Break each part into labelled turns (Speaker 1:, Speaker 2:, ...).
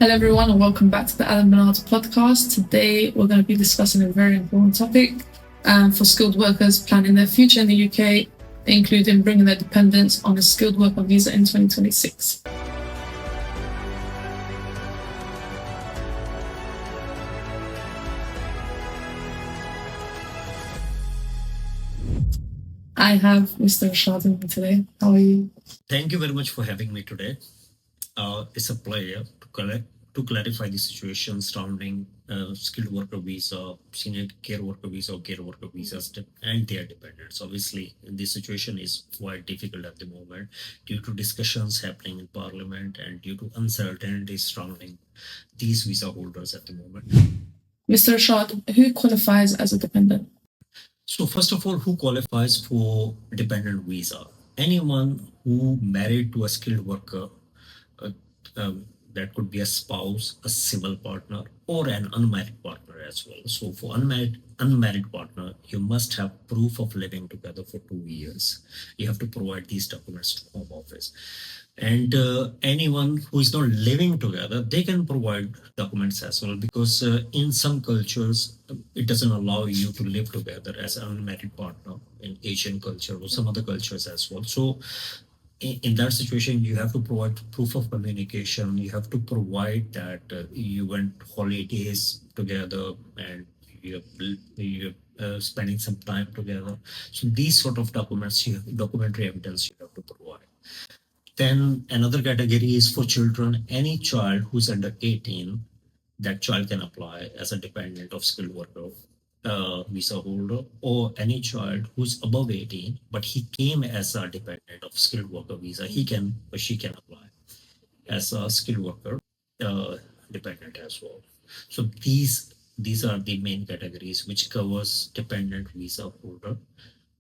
Speaker 1: Hello, everyone, and welcome back to the Alan Bernard podcast. Today, we're going to be discussing a very important topic for skilled workers planning their future in the UK, including bringing their dependents on a skilled worker visa in 2026. I have Mr. Rashad with me today. How are you?
Speaker 2: Thank you very much for having me today. It's a pleasure to clarify the situation surrounding skilled worker visa, senior care worker visa, or care worker visas, and their dependents. Obviously, this situation is quite difficult at the moment due to discussions happening in Parliament and due to uncertainty surrounding these visa holders at the moment.
Speaker 1: Mr. Rashad, who qualifies as a dependent?
Speaker 2: So first of all, who qualifies for dependent visa? Anyone who married to a skilled worker, uh, that could be a spouse, a civil partner, or an unmarried partner as well. So for unmarried partner, you must have proof of living together for 2 years. You have to provide these documents to Home Office. And anyone who is not living together, they can provide documents as well, because in some cultures, it doesn't allow you to live together as an unmarried partner in Asian culture or some other cultures as well. So in that situation, you have to provide proof of communication. You have to provide that you went holidays together and you're spending some time together. So these sort of documents, documentary evidence you have to provide. Then another category is for children. Any child who's under 18, that child can apply as a dependent of skilled worker visa holder, or any child who's above 18, but he came as a dependent of skilled worker visa, he can or she can apply as a skilled worker dependent as well. So these are the main categories which covers dependent visa holder,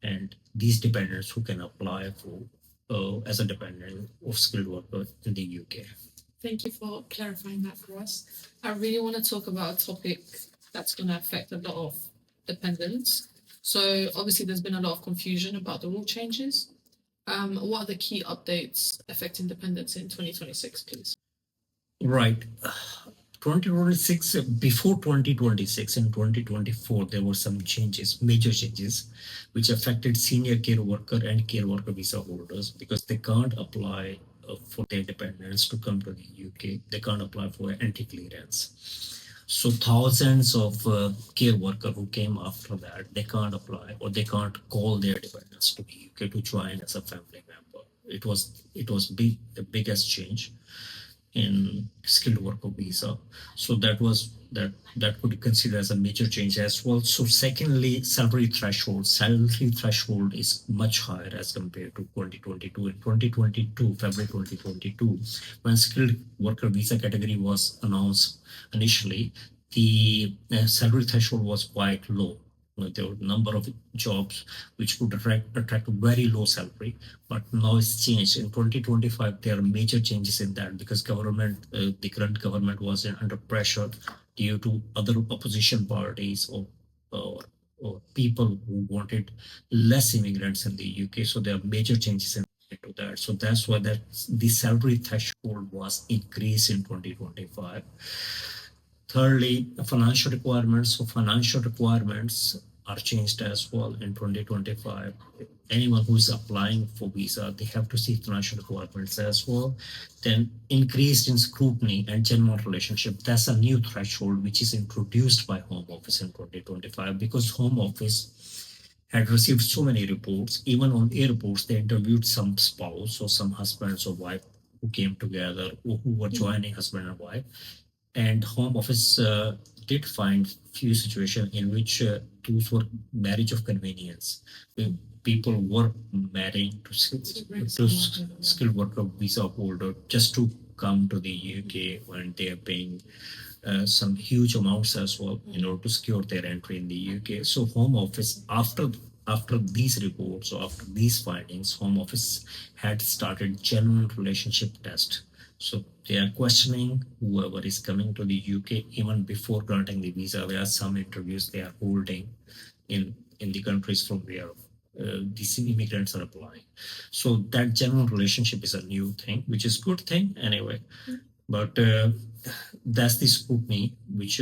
Speaker 2: and these dependents who can apply for as a dependent of skilled worker in the UK.
Speaker 1: Thank you for clarifying that for us. I really want to talk about a topic that's going to affect a lot of dependents. So obviously there's been a lot of confusion about the rule changes. What are the key updates affecting dependents in 2026, please?
Speaker 2: Right. 2026, before 2026 and 2024, there were some changes, major changes, which affected senior care worker and care worker visa holders, because they can't apply for their dependents to come to the UK. They can't apply for anti-clearance. So thousands of care workers who came after that, they can't apply, or they can't call their dependents to the UK to join as a family member. It was the biggest change in skilled worker visa. So that could be considered as a major change as well. So secondly, salary threshold is much higher as compared to 2022. In 2022, February 2022, when skilled worker visa category was announced initially, the salary threshold was quite low. There were a number of jobs which could attract very low salary, but now it's changed. In 2025, there are major changes in that, because the current government was under pressure due to other opposition parties or people who wanted less immigrants in the UK. So there are major changes into that. So that's why the salary threshold was increased in 2025. Thirdly, financial requirements. So financial requirements are changed as well in 2025. Anyone who is applying for visa, they have to see financial requirements as well. Then increased in scrutiny and genuine relationship. That's a new threshold which is introduced by Home Office in 2025, because Home Office had received so many reports. Even on airports, they interviewed some spouse or some husbands or wife who came together, or who were joining husband and wife. And Home Office did find few situations in which those were marriage of convenience. People were marrying to skilled worker visa holder just to come to the UK, when they are paying some huge amounts as well in order to secure their entry in the UK. So Home Office, after these reports or after these findings, Home Office had started genuine relationship test. So they are questioning whoever is coming to the UK even before granting the visa. There are some interviews they are holding in the countries from where these immigrants are applying. So that genuine relationship is a new thing, which is good thing anyway. But that's the scrutiny which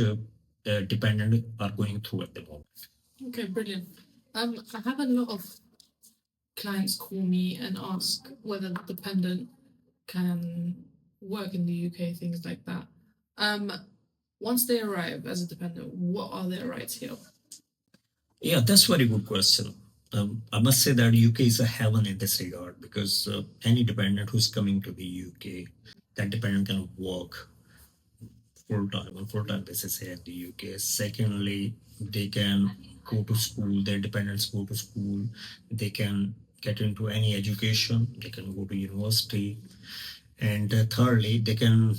Speaker 2: dependent are going through at the moment.
Speaker 1: Okay, brilliant. I have a lot of clients call me and ask whether the dependent can work in the UK, things like that. Once they arrive as a dependent, what are their rights here?
Speaker 2: Yeah, that's very good question. I must say that UK is a heaven in this regard because any dependent who's coming to the UK, that dependent can work full time basis here in the UK. Secondly, they can go to school. Their dependents go to school. They can get into any education. They can go to university, and thirdly, they can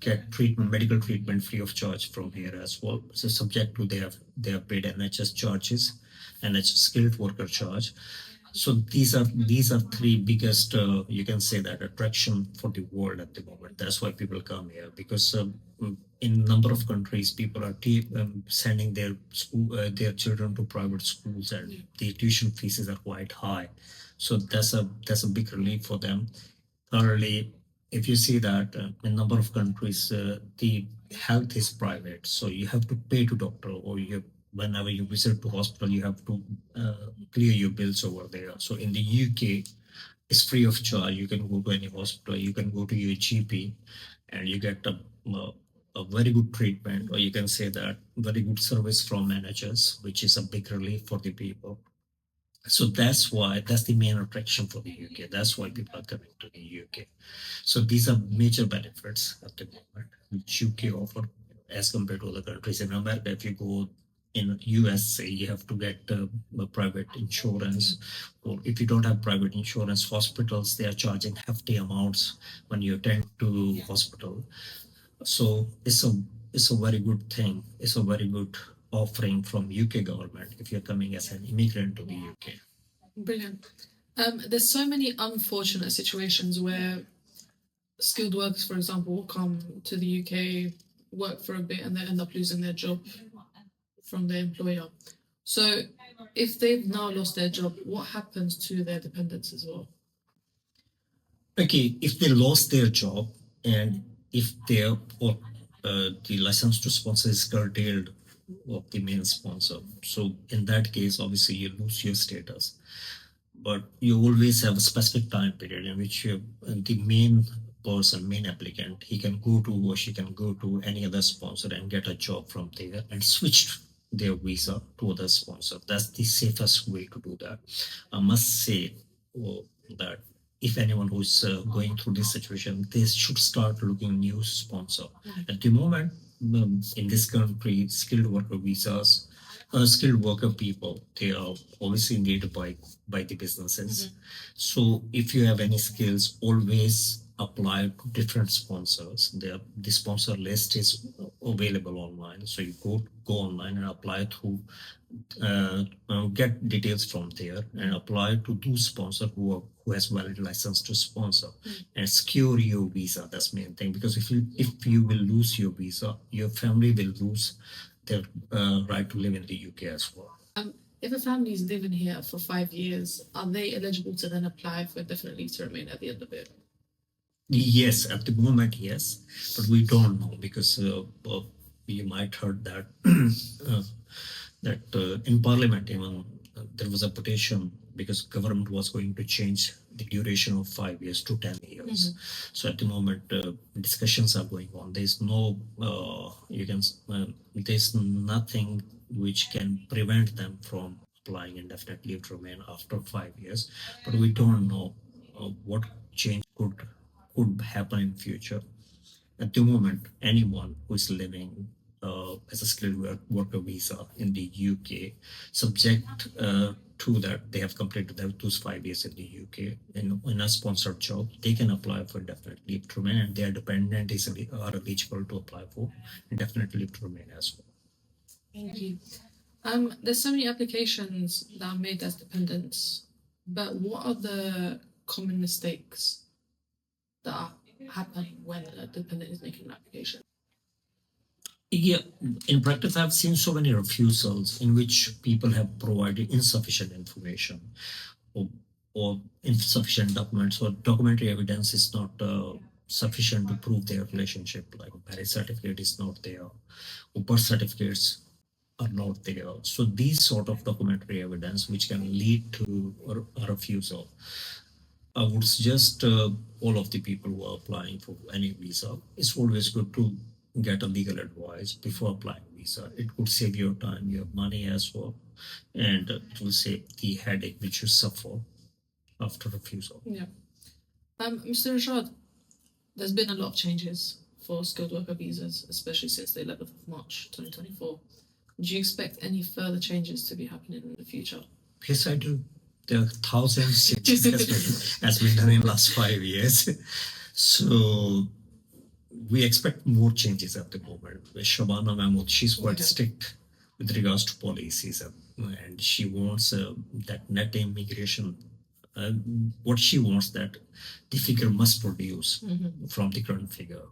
Speaker 2: get treatment, medical treatment free of charge from here as well. So subject to they have paid NHS charges, NHS skilled worker charge. So these are three biggest you can say that attraction for the world at the moment. That's why people come here because in number of countries people are sending their children to private schools and the tuition fees are quite high. So that's a big relief for them. Thirdly, if you see that in number of countries the health is private, so you have to pay to doctor or whenever you visit to hospital you have to clear your bills over there. So in the UK it's free of charge. You can go to any hospital, you can go to your GP and you get a very good treatment, or you can say that very good service from NHS, which is a big relief for the people. So that's the main attraction for the UK. That's why people are coming to the UK. So these are major benefits at the moment which UK offer as compared to other countries. In America, if you go in USA, you have to get a private insurance, or if you don't have private insurance, hospitals they are charging hefty amounts when you attend to hospital. So it's a very good thing. It's a very good offering from UK government if you're coming as an immigrant to the UK.
Speaker 1: Brilliant. There's so many unfortunate situations where skilled workers, for example, will come to the UK, work for a bit, and they end up losing their job from their employer. So, if they've now lost their job, what happens to their dependents as well?
Speaker 2: Okay, if they lost their job and if their or the license to sponsor is curtailed of the main sponsor, so in that case, obviously you lose your status. But you always have a specific time period in which the main applicant, he can go to or she can go to any other sponsor and get a job from there and switch their visa to other sponsor. That's the safest way to do that. I must say that if anyone who's going through this situation, they should start looking new sponsor. At the moment, in this country, skilled worker visas, skilled worker people, they are obviously needed by the businesses. So if you have any skills, always apply to different sponsors. The sponsor list is available online. So you go online and apply through get details from there and apply to those sponsor who has valid license to sponsor and secure your visa. That's main thing, because if you will lose your visa, your family will lose their right to live in the UK as well.
Speaker 1: If a family is living here for 5 years, are they eligible to then apply for indefinite leave to remain at the end of it?
Speaker 2: Yes, at the moment, yes, but we don't know because you might heard that in Parliament even there was a petition because government was going to change the duration of 5 years to 10 years. So at the moment, discussions are going on. There's no there's nothing which can prevent them from applying indefinite leave to remain after 5 years, but we don't know what change could happen in future. At the moment, anyone who is living as a skilled worker visa in the UK, subject to that they have completed those 5 years in the UK in a sponsored job, they can apply for indefinite leave to remain, and their dependent are eligible to apply for indefinite leave to remain as well.
Speaker 1: Thank you. There's so many applications that are made as dependents, but what are the common mistakes that happen when a dependent is making an application?
Speaker 2: Yeah, in practice, I've seen so many refusals in which people have provided insufficient information or insufficient documents, or documentary evidence is not sufficient to prove their relationship, like marriage certificate is not there, or birth certificates are not there. So these sort of documentary evidence which can lead to a refusal. I would suggest all of the people who are applying for any visa, it's always good to get a legal advice before applying visa. It could save your time, your money as well, and it will save the headache which you suffer after refusal.
Speaker 1: Yeah. Mr. Rashad, there's been a lot of changes for skilled worker visas, especially since the 11th of March 2024. Do you expect any further changes to be happening in the future?
Speaker 2: Yes, I do. There are thousands of changes has been done in the last 5 years. So we expect more changes at the moment. Shabana Mahmood, she's quite strict with regards to policies, and she wants that net immigration. What she wants that the figure must produce from the current figure.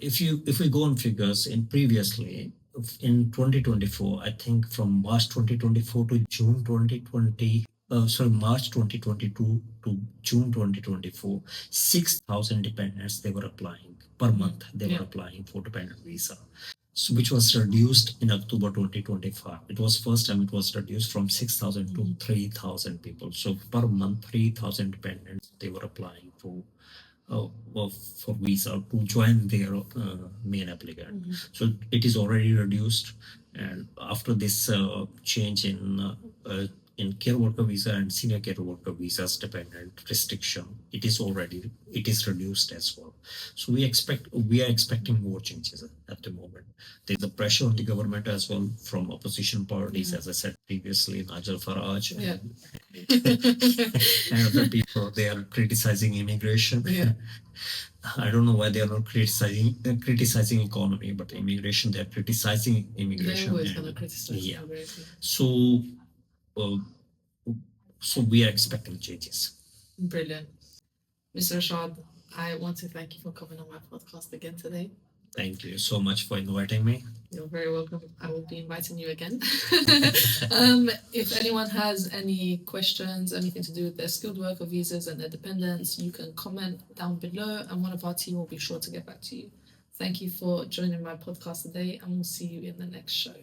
Speaker 2: If we go on figures in previously in 2024, I think from March 2024 to June 2020, March 2022 to June 2024, 6,000 dependents they were applying per month. They were applying for dependent visa. So, which was reduced in October 2025. It was first time it was reduced from 6,000 to 3,000 people. So per month, 3,000 dependents they were applying for visa to join their main applicant. So it is already reduced, and after this change in care worker visa and senior care worker visas dependent restriction, it is reduced as well. So we are expecting more changes at the moment. There's a pressure on the government as well from opposition parties, as I said previously, Nigel Farage and other people. They are criticizing immigration. I don't know why they are not criticizing economy, but immigration, they are criticizing immigration.
Speaker 1: They're always going to criticize immigration.
Speaker 2: So we are expecting changes.
Speaker 1: Brilliant. Mr. Rashad, I want to thank you for coming on my podcast again today.
Speaker 2: Thank you so much for inviting me.
Speaker 1: You're very welcome. I will be inviting you again. If anyone has any questions, anything to do with their skilled worker visas and their dependents, you can comment down below and one of our team will be sure to get back to you. Thank you for joining my podcast today, and we'll see you in the next show.